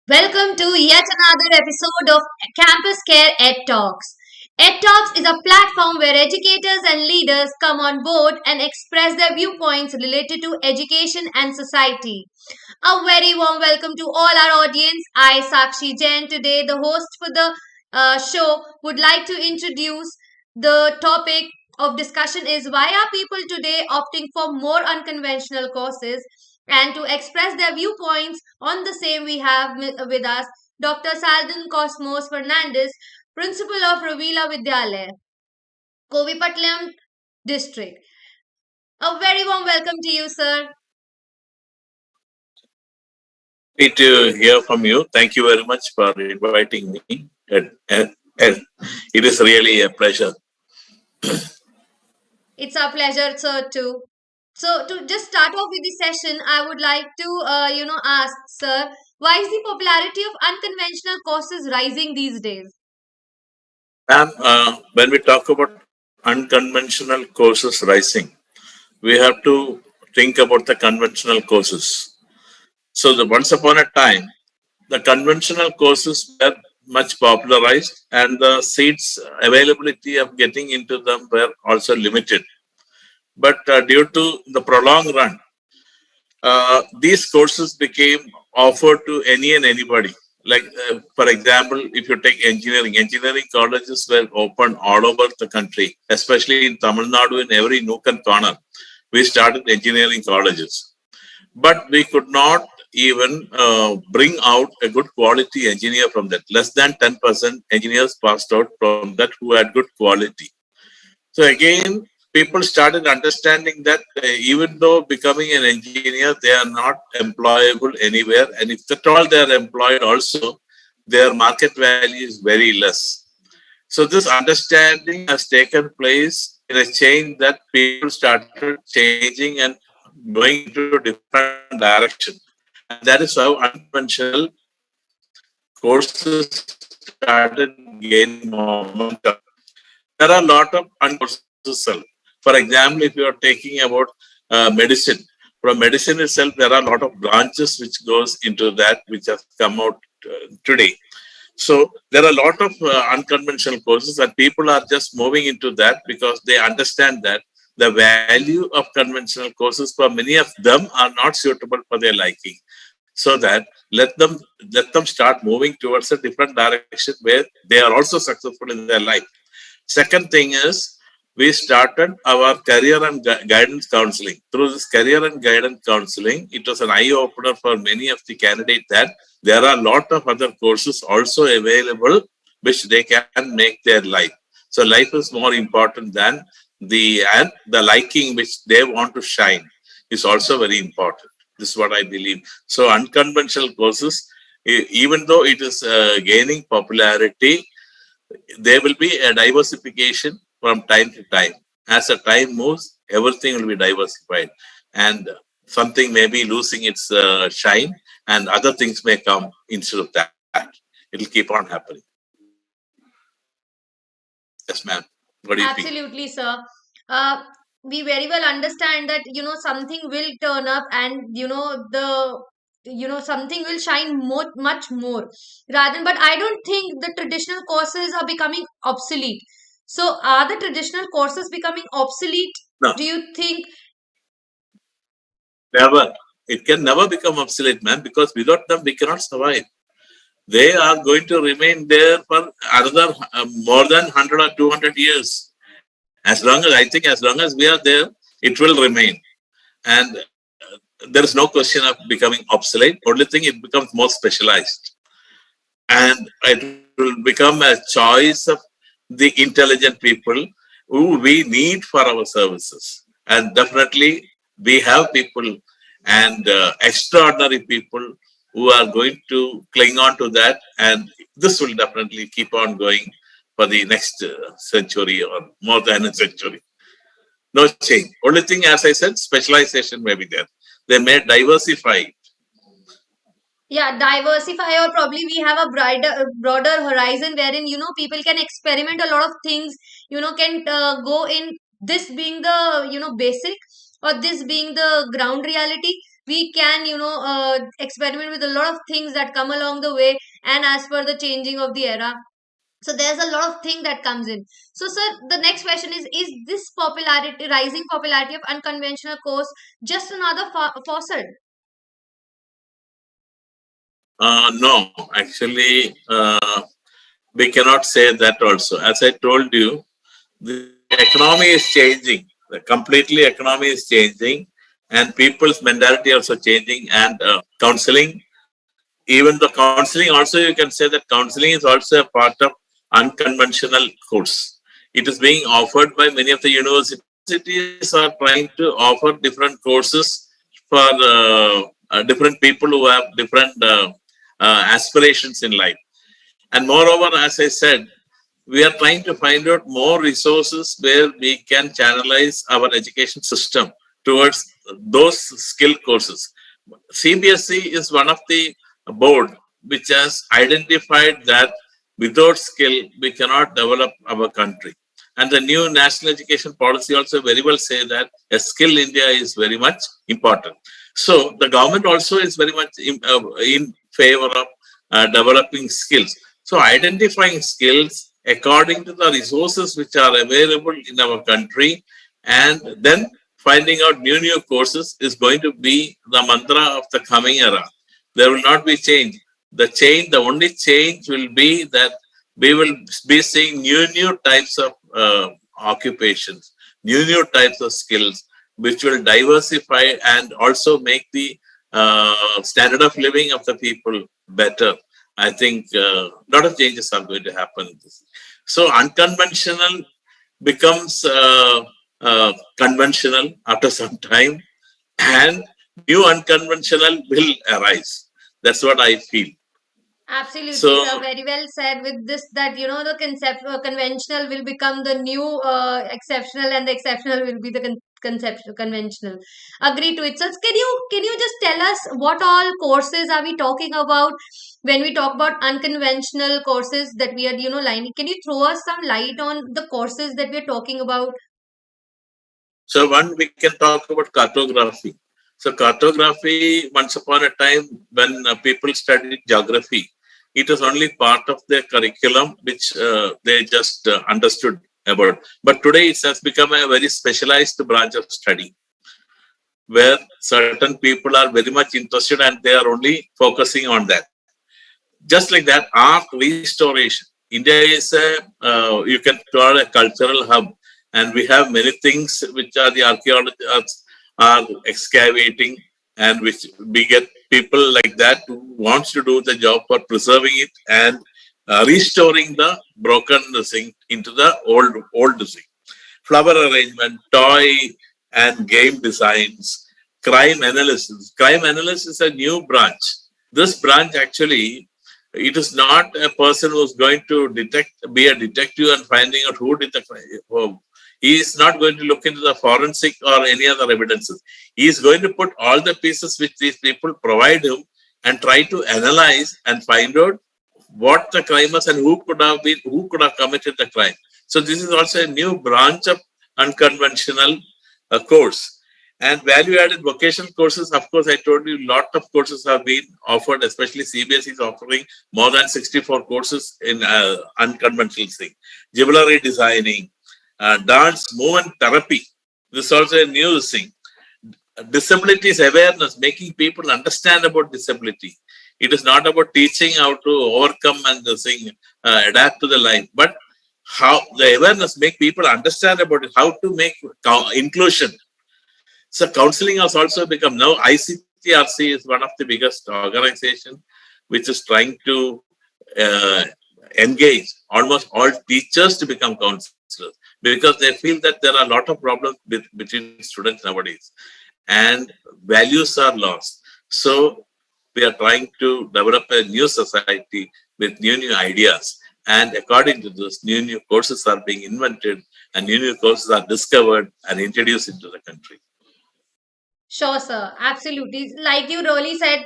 Welcome to yet another episode of CampusCare EdTalks. EdTalks is a platform where educators and leaders come on board and express their viewpoints related to education and society. A very warm welcome to all our audience. I, Sakshi Jain, today the host for the show, would like to introduce the topic of discussion is why are people today opting for more unconventional courses, and to express their viewpoints on the same we have with us Dr. Saldan Cosmos Fernandez, Principal of Ravila Vidyalaya, Kovipatlam District. A very warm welcome to you, sir. Happy to hear from you. Thank you very much for inviting me. And it is really a pleasure. It's our pleasure, sir, too. So, to just start off with the session, I would like to, ask, sir, why is the popularity of unconventional courses rising these days? And when we talk about unconventional courses rising, we have to think about the conventional courses. So, once upon a time, the conventional courses were much popularized, and the seats availability of getting into them were also limited. But due to the prolonged run, these courses became offered to any and anybody. Like, for example, if you take engineering colleges were open all over the country, especially in Tamil Nadu, in every nook and corner. We started engineering colleges. But we could not even bring out a good quality engineer from that. Less than 10% engineers passed out from that who had good quality. So again, people started understanding that even though becoming an engineer, they are not employable anywhere. And if at all they are employed also, their market value is very less. So this understanding has taken place in a change that people started changing and going into a different direction. And that is how unconventional courses started gaining momentum. There are a lot of unconventional. For example, if you are taking about medicine, from medicine itself, there are a lot of branches which goes into that, which have come out today. So there are a lot of unconventional courses, and people are just moving into that because they understand that the value of conventional courses for many of them are not suitable for their liking. So that let them start moving towards a different direction where they are also successful in their life. Second thing is, we started our career and guidance counseling. Through this career and guidance counseling, it was an eye opener for many of the candidates that there are a lot of other courses also available which they can make their life. So life is more important than the liking which they want to shine is also very important. This is what I believe. So unconventional courses, even though it is gaining popularity, there will be a diversification from time to time. As the time moves, everything will be diversified, and something may be losing its shine, and other things may come instead of that. It will keep on happening. Yes, ma'am. What do you think? Absolutely, sir. Uh, we very well understand that something will turn up, and something will shine more, much more. Rather, but I don't think the traditional courses are becoming obsolete. So, are the traditional courses becoming obsolete? No, Do you think? never. It can never become obsolete, ma'am, because without them we cannot survive. They are going to remain there for another more than 100 or 200 years. As long as we are there, it will remain. And there is no question of becoming obsolete. Only thing, it becomes more specialized. And it will become a choice of the intelligent people who we need for our services. And definitely, we have people and extraordinary people who are going to cling on to that. And this will definitely keep on going for the next century or more than a century. No change. Only thing, as I said, specialization may be there. They may diversify. Yeah, diversify, or probably we have a broader horizon wherein people can experiment a lot of things. Can go in this being the basic, or this being the ground reality. we can experiment with a lot of things that come along the way, and as per the changing of the era. So there's a lot of thing that comes in. So sir, the next question is this popularity, rising popularity of unconventional course, just another faucet? No, actually, we cannot say that also. As I told you, the economy is changing. The completely economy is changing, and people's mentality also changing. And counseling, even the counseling also, you can say that counseling is also a part of unconventional course. It is being offered by many of the universities are trying to offer different courses for different people who have different aspirations in life. And moreover, as I said, we are trying to find out more resources where we can channelize our education system towards those skill courses. CBSE is one of the board which has identified that without skill we cannot develop our country. And the new national education policy also very well say that a skill India is very much important. So the government also is very much in favor of developing skills. So identifying skills according to the resources which are available in our country, and then finding out new courses is going to be the mantra of the coming era. There will not be change. The only change will be that we will be seeing new types of occupations, new types of skills, which will diversify and also make the standard of living of the people better. I think a lot of changes are going to happen. So unconventional becomes conventional after some time, and new unconventional will arise. That's what I feel. Absolutely, So, sir. Very well said. With this, that the concept conventional will become the new exceptional, and the exceptional will be the concept conventional. Agree to it. So, can you just tell us what all courses are we talking about when we talk about unconventional courses that we are lining? Can you throw us some light on the courses that we are talking about? so one we can talk about cartography. So cartography, once upon a time when people studied geography, it was only part of their curriculum which they just understood about. But today it has become a very specialized branch of study where certain people are very much interested and they are only focusing on that. Just like that, art restoration. India is you can call a cultural hub, and we have many things which are the archaeologists are excavating, and which we get people like that who wants to do the job for preserving it and restoring the broken thing into the old thing. Flower arrangement, toy and game designs, crime analysis. Crime analysis is a new branch. This branch actually, it is not a person who's going to be a detective and finding out who did the crime. He is not going to look into the forensic or any other evidences. He is going to put all the pieces which these people provide him and try to analyze and find out what the crime was and who could have committed the crime. So this is also a new branch of unconventional course. And value-added vocational courses, of course, I told you, a lot of courses have been offered, especially CBSE is offering more than 64 courses in unconventional thing. Jewelry designing, dance movement therapy. This is also a new thing. Disabilities awareness, making people understand about disability. It is not about teaching how to overcome and the thing, adapt to the life, but how the awareness make people understand about it, how to make inclusion. So counseling has also become now ICTRC is one of the biggest organization which is trying to engage almost all teachers to become counselors because they feel that there are a lot of problems between students nowadays and values are lost. So we are trying to develop a new society with new ideas. And according to this, new courses are being invented and new courses are discovered and introduced into the country. Sure, sir. Absolutely. Like you really said,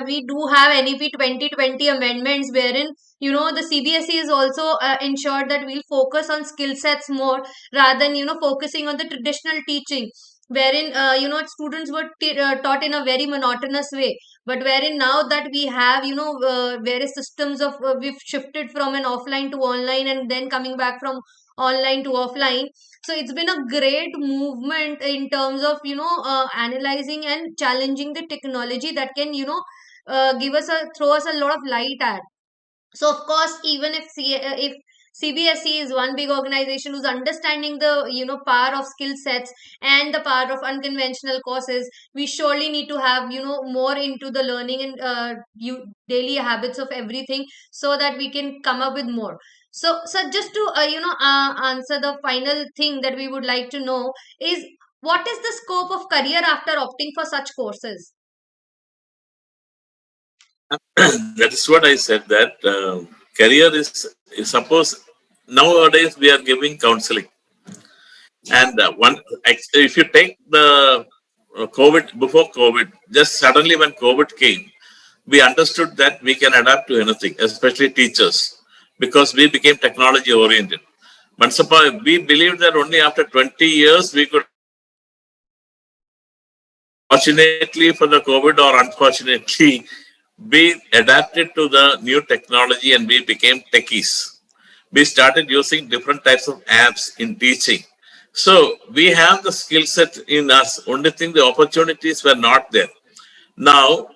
we do have NEP 2020 amendments wherein, the CBSE is also ensured that we'll focus on skill sets more rather than, focusing on the traditional teaching. wherein students were taught in a very monotonous way, but wherein now that we have various systems of we've shifted from an offline to online and then coming back from online to offline. So it's been a great movement in terms of analyzing and challenging the technology that can give us a throw us a lot of light at. So of course, even if CBSE is one big organization who's understanding the power of skill sets and the power of unconventional courses, we surely need to have more into the learning and daily habits of everything, so that we can come up with more. So just to answer the final thing that we would like to know is, what is the scope of career after opting for such courses? That is what I said, that career is suppose nowadays we are giving counseling. And if you take the COVID, before COVID, just suddenly when COVID came, we understood that we can adapt to anything, especially teachers, because we became technology oriented. Once upon, we believed that only after 20 years we could, fortunately for the COVID or unfortunately, we adapted to the new technology and we became techies. We started using different types of apps in teaching. So we have the skill set in us. Only thing, the opportunities were not there. Now,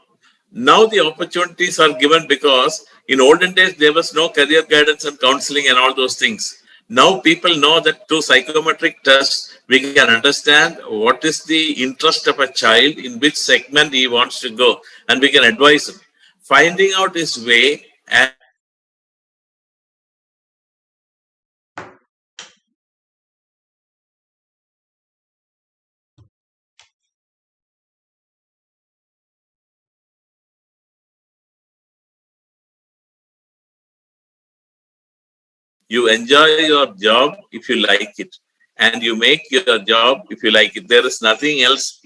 now the opportunities are given, because in olden days there was no career guidance and counseling and all those things. Now people know that through psychometric tests we can understand what is the interest of a child, in which segment he wants to go, and we can advise him. Finding out his way, and you enjoy your job if you like it, and you make your job if you like it. There is nothing else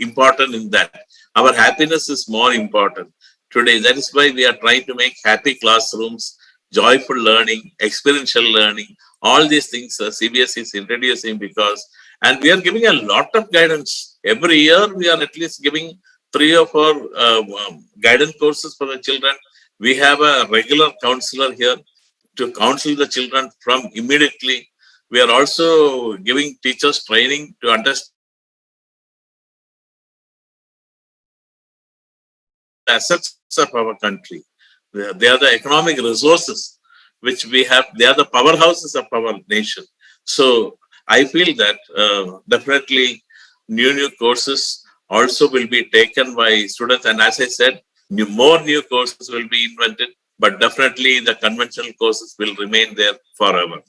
important in that. Our happiness is more important today. That is why we are trying to make happy classrooms, joyful learning, experiential learning, all these things CBSE is introducing. Because, and we are giving a lot of guidance every year. We are at least giving 3 or 4 guidance courses for the children. We have a regular counselor here to counsel the children from immediately. We are also giving teachers training to understand the assets of our country. They are the economic resources which we have. They are the powerhouses of our nation. So I feel that definitely new courses also will be taken by students. And as I said, more new courses will be invented, but definitely the conventional courses will remain there forever.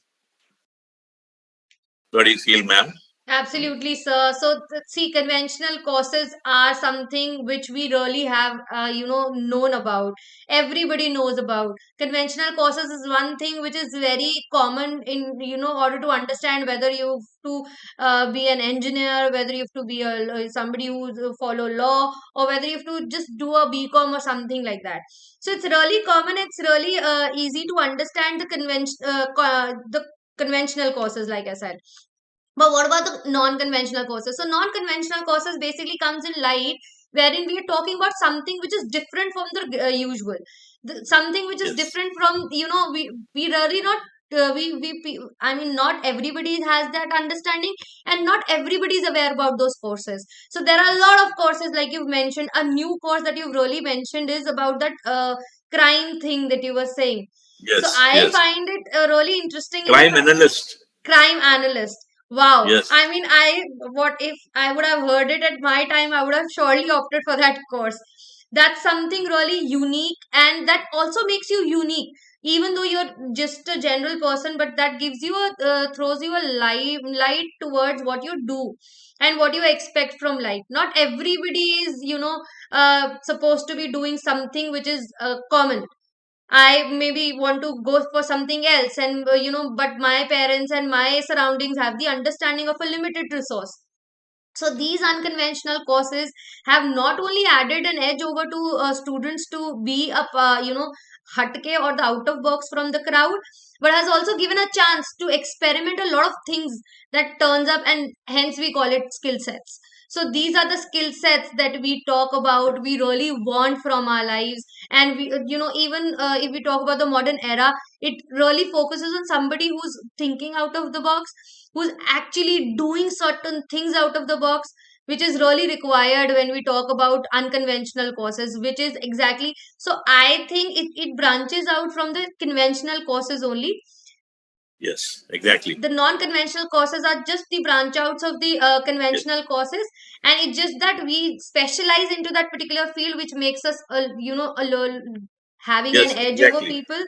What do you feel, ma'am? Absolutely, sir. So, see, conventional courses are something which we really have, known about. Everybody knows about. Conventional courses is one thing which is very common in, order to understand whether you have to be an engineer, whether you have to be somebody who follow law, or whether you have to just do a BCom or something like that. So, it's really common. It's really easy to understand the conventional courses, like I said. But what about the non-conventional courses? So non-conventional courses basically comes in light wherein we are talking about something which is different from the usual, something which is Yes. different from we really not I mean, not everybody has that understanding, and not everybody is aware about those courses. So there are a lot of courses, like you've mentioned. A new course that you've really mentioned is about that crime thing that you were saying. So Yes. I Yes. find it really interesting in the Crime analyst. crime analyst. Wow. Yes. I mean, what if I would have heard it at my time, I would have surely opted for that course. That's something really unique, and that also makes you unique. Even though you're just a general person, but that gives you throws you a light towards what you do and what you expect from life. Not everybody is, supposed to be doing something which is common. I maybe want to go for something else, and but my parents and my surroundings have the understanding of a limited resource. So these unconventional courses have not only added an edge over to students to be hatke or the out of box from the crowd, but has also given a chance to experiment a lot of things that turns up, and hence we call it skill sets. So these are the skill sets that we talk about, we really want from our lives. And we, even if we talk about the modern era, it really focuses on somebody who's thinking out of the box, who's actually doing certain things out of the box, which is really required when we talk about unconventional courses, which is exactly. So I think it branches out from the conventional courses only. Yes, exactly. The non-conventional courses are just the branch outs of the conventional courses, and it's just that we specialize into that particular field, which makes us having an Yes, edge over exactly. people.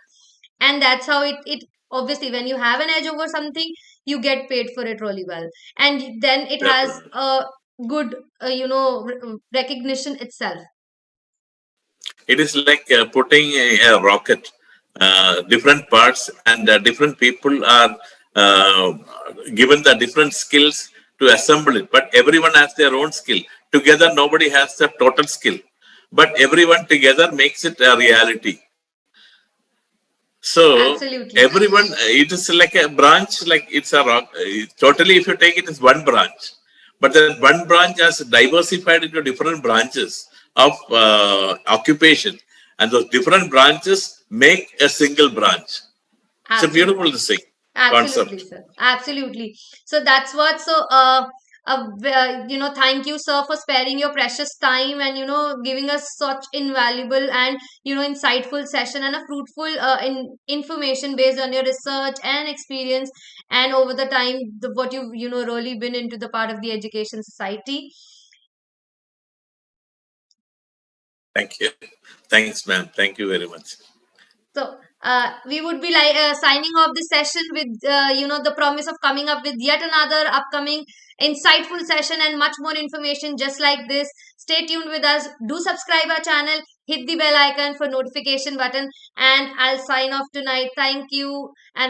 And that's how it obviously, when you have an edge over something, you get paid for it really well, and then it has Definitely. a good recognition itself. It is like putting a rocket, different parts, and different people are uh, given the different skills to assemble it. But everyone has their own skill. Together, nobody has the total skill. But everyone together makes it a reality. So Absolutely. everyone, it is like a branch, like it's a rock. Totally, if you take it, it's one branch. But that one branch has diversified into different branches of occupation, and those different branches make a single branch. It's a Absolutely. beautiful thing, Absolutely, concept. sir. Absolutely. So that's what. So, thank you, sir, for sparing your precious time and giving us such invaluable and insightful session, and a fruitful information based on your research and experience, and over the time, what you've really been into the part of the education society. Thank you. Thanks, ma'am. Thank you very much. So we would be like signing off this session with the promise of coming up with yet another upcoming insightful session and much more information just like this. Stay tuned with us. Do subscribe our channel. Hit the bell icon for notification button. And I'll sign off tonight. Thank you and